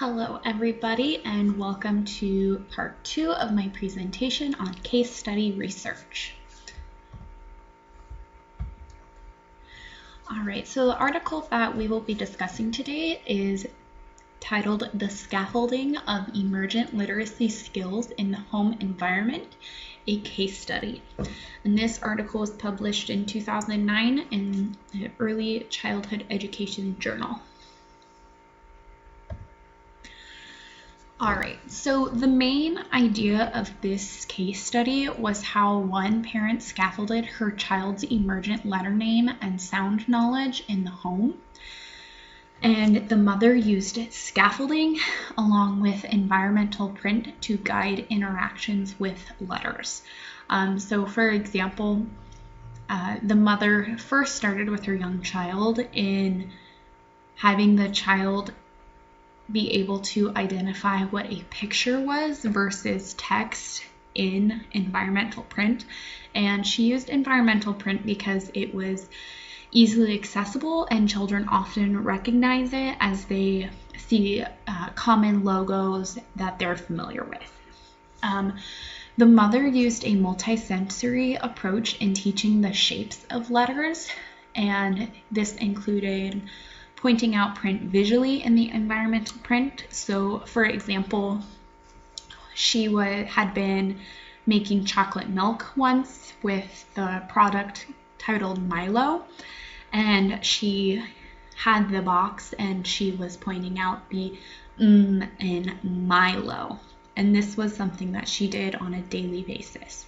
Hello everybody and welcome to part 2 of my presentation on case study research. Alright, so the article that we will be discussing today is titled The Scaffolding of Emergent Literacy Skills in the Home Environment, a Case Study. And this article was published in 2009 in the Early Childhood Education Journal. Alright, so the main idea of this case study was how one parent scaffolded her child's emergent letter name and sound knowledge in the home. And the mother used scaffolding along with environmental print to guide interactions with letters. So for example, the mother first started with her young child in having the child be able to identify what a picture was versus text in environmental print. And she used environmental print because it was easily accessible and children often recognize it as they see common logos that they're familiar with. The mother used a multisensory approach in teaching the shapes of letters, and this included pointing out print visually in the environmental print. So for example, she had been making chocolate milk once with the product titled Milo, and she had the box and she was pointing out the in Milo, and this was something that she did on a daily basis.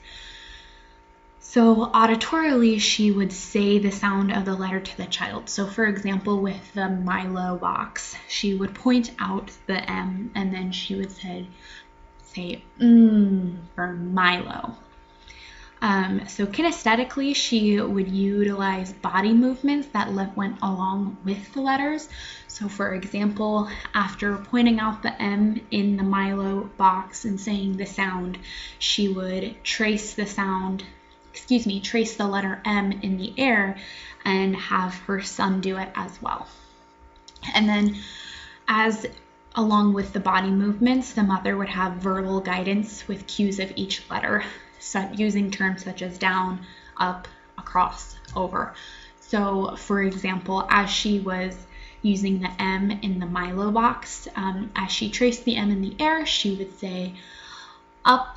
So auditorily, she would say the sound of the letter to the child. So for example, with the Milo box, she would point out the M and then she would say for Milo. So kinesthetically, she would utilize body movements that went along with the letters. So for example, after pointing out the M in the Milo box and saying the sound, she would trace the letter M in the air and have her son do it as well. And then along with the body movements, the mother would have verbal guidance with cues of each letter, using terms such as down, up, across, over. So for example, as she was using the M in the Milo box, as she traced the M in the air, she would say up,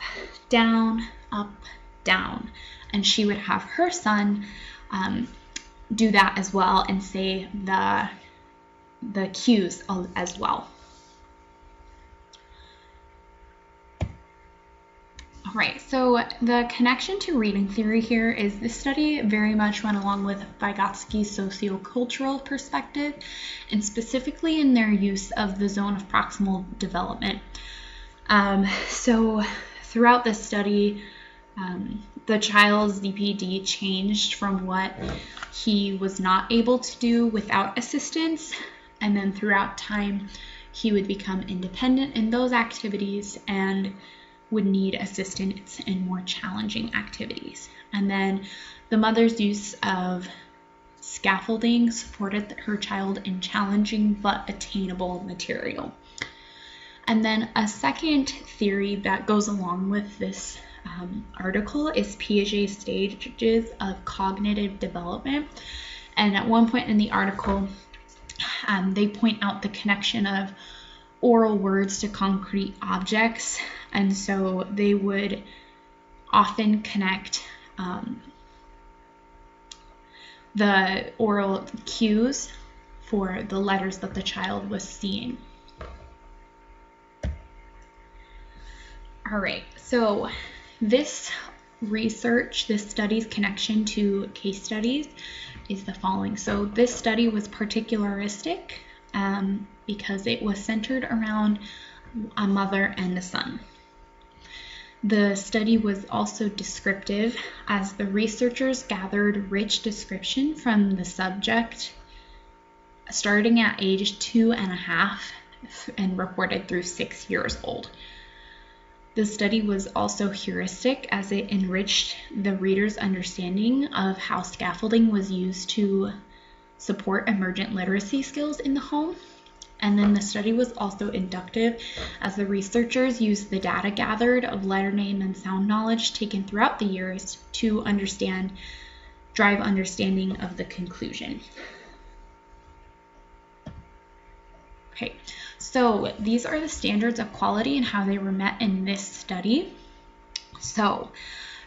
down, down. And she would have her son do that as well and say the cues as well. All right, so the connection to reading theory here is this study very much went along with Vygotsky's sociocultural perspective, and specifically in their use of the zone of proximal development. So throughout this study, the child's ZPD changed from what he was not able to do without assistance, and then throughout time he would become independent in those activities and would need assistance in more challenging activities. And then the mother's use of scaffolding supported her child in challenging but attainable material. And then a second theory that goes along with this article is Piaget's stages of cognitive development. And at one point in the article, they point out the connection of oral words to concrete objects, and so they would often connect the oral cues for the letters that the child was seeing. All right, so this study's connection to case studies is the following. So this study was particularistic because it was centered around a mother and a son. The study was also descriptive, as the researchers gathered rich description from the subject starting at age 2.5 and reported through 6 years old. The study was also heuristic, as it enriched the reader's understanding of how scaffolding was used to support emergent literacy skills in the home. And then the study was also inductive, as the researchers used the data gathered of letter name and sound knowledge taken throughout the years to drive understanding of the conclusion. Okay, so these are the standards of quality and how they were met in this study. So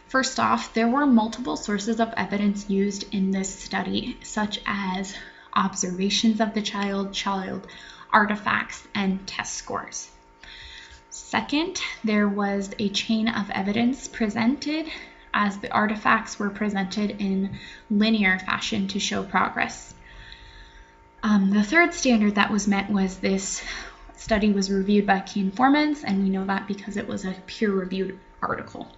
first off, there were multiple sources of evidence used in this study, such as observations of the child artifacts, and test scores. Second, there was a chain of evidence presented, as the artifacts were presented in linear fashion to show progress. The third standard that was met was this study was reviewed by key informants, and we know that because it was a peer-reviewed article.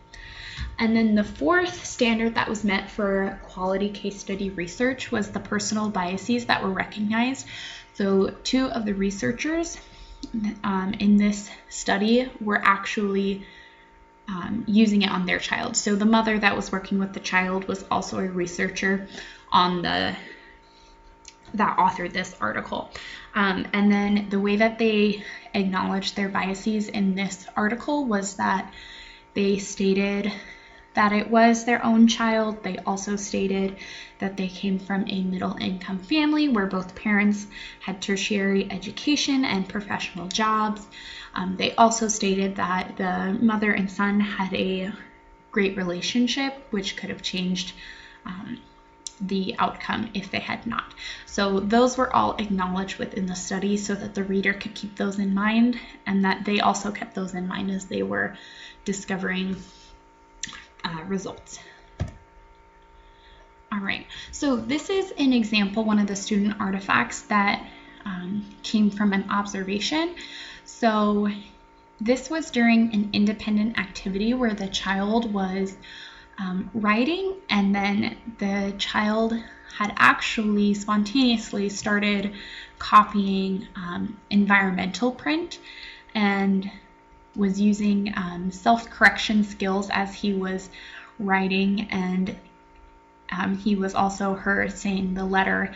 And then the fourth standard that was met for quality case study research was the personal biases that were recognized. So 2 of the researchers in this study were actually using it on their child. So the mother that was working with the child was also a researcher on that authored this article. And then the way that they acknowledged their biases in this article was that they stated that it was their own child. They also stated that they came from a middle-income family where both parents had tertiary education and professional jobs. They also stated that the mother and son had a great relationship, which could have changed the outcome if they had not. So those were all acknowledged within the study so that the reader could keep those in mind, and that they also kept those in mind as they were discovering results. All right, so this is an example, one of the student artifacts that came from an observation. So this was during an independent activity where the child was writing, and then the child had actually spontaneously started copying environmental print and was using self-correction skills as he was writing, and he was also heard saying the letter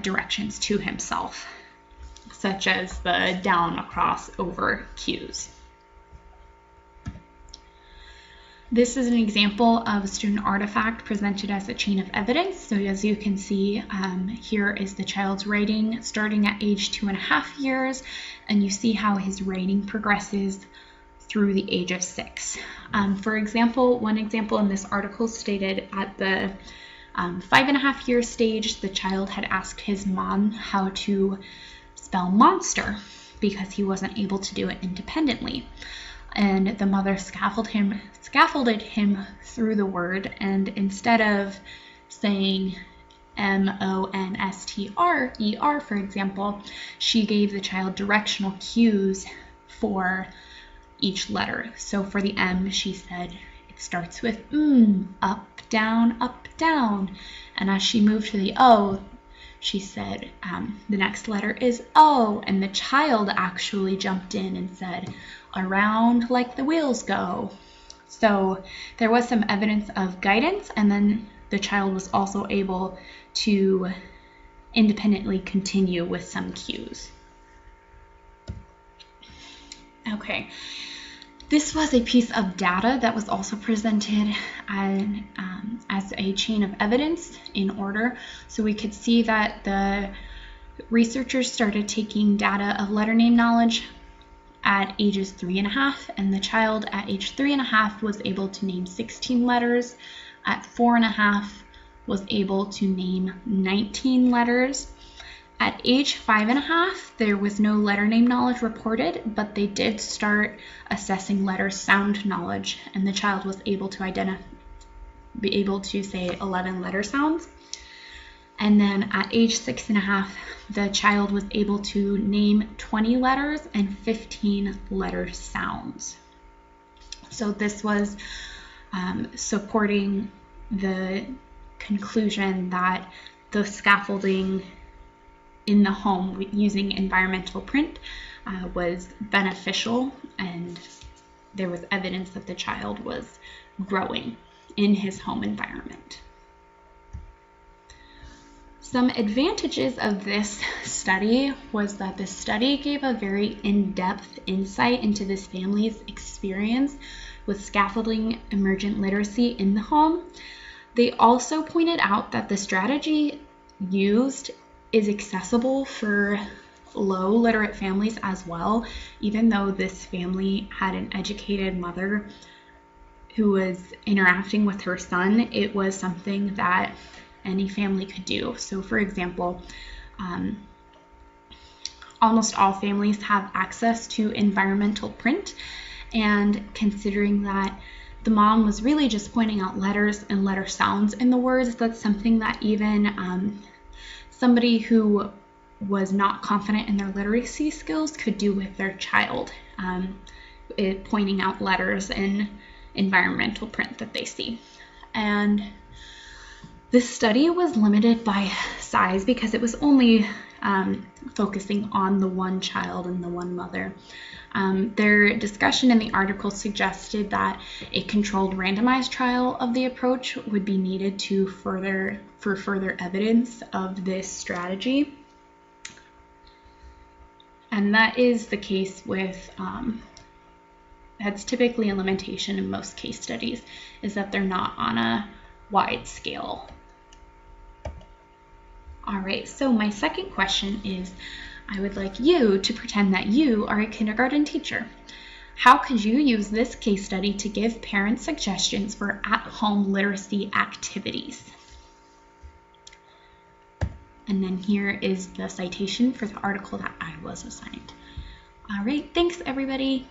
directions to himself, such as the down, across, over cues. This is an example of a student artifact presented as a chain of evidence. So as you can see, here is the child's writing starting at age 2.5 years, and you see how his writing progresses through the age of 6. For example, one example in this article stated at the 5.5 year stage, the child had asked his mom how to spell monster because he wasn't able to do it independently. And the mother scaffolded him through the word, and instead of saying M-O-N-S-T-R-E-R, for example, she gave the child directional cues for each letter. So for the M, she said it starts with up, down, and as she moved to the O, she said the next letter is O, and the child actually jumped in and said around like the wheels go. So there was some evidence of guidance, and then the child was also able to independently continue with some cues. Okay, this was a piece of data that was also presented as a chain of evidence in order. So we could see that the researchers started taking data of letter name knowledge at ages 3.5, and the child at age 3.5 was able to name 16 letters. At 4.5 was able to name 19 letters. At age 5.5, there was no letter name knowledge reported, but they did start assessing letter sound knowledge, and the child was able to be able to say 11 letter sounds. And then at age 6.5, the child was able to name 20 letters and 15 letter sounds. So this was supporting the conclusion that the scaffolding in the home using environmental print was beneficial, and there was evidence that the child was growing in his home environment. Some advantages of this study was that the study gave a very in-depth insight into this family's experience with scaffolding emergent literacy in the home. They also pointed out that the strategy used is accessible for low literate families as well, even though this family had an educated mother who was interacting with her son. It was something that any family could do. So for example, almost all families have access to environmental print, and considering that the mom was really just pointing out letters and letter sounds in the words, that's something that even somebody who was not confident in their literacy skills could do with their child, pointing out letters and environmental print that they see. And this study was limited by size because it was only focusing on the one child and the one mother. Their discussion in the article suggested that a controlled randomized trial of the approach would be needed for further evidence of this strategy. And that is the case with, that's typically a limitation in most case studies, is that they're not on a wide scale. All right, so my second question is, I would like you to pretend that you are a kindergarten teacher. How could you use this case study to give parents suggestions for at-home literacy activities? And then here is the citation for the article that I was assigned. All right, thanks everybody.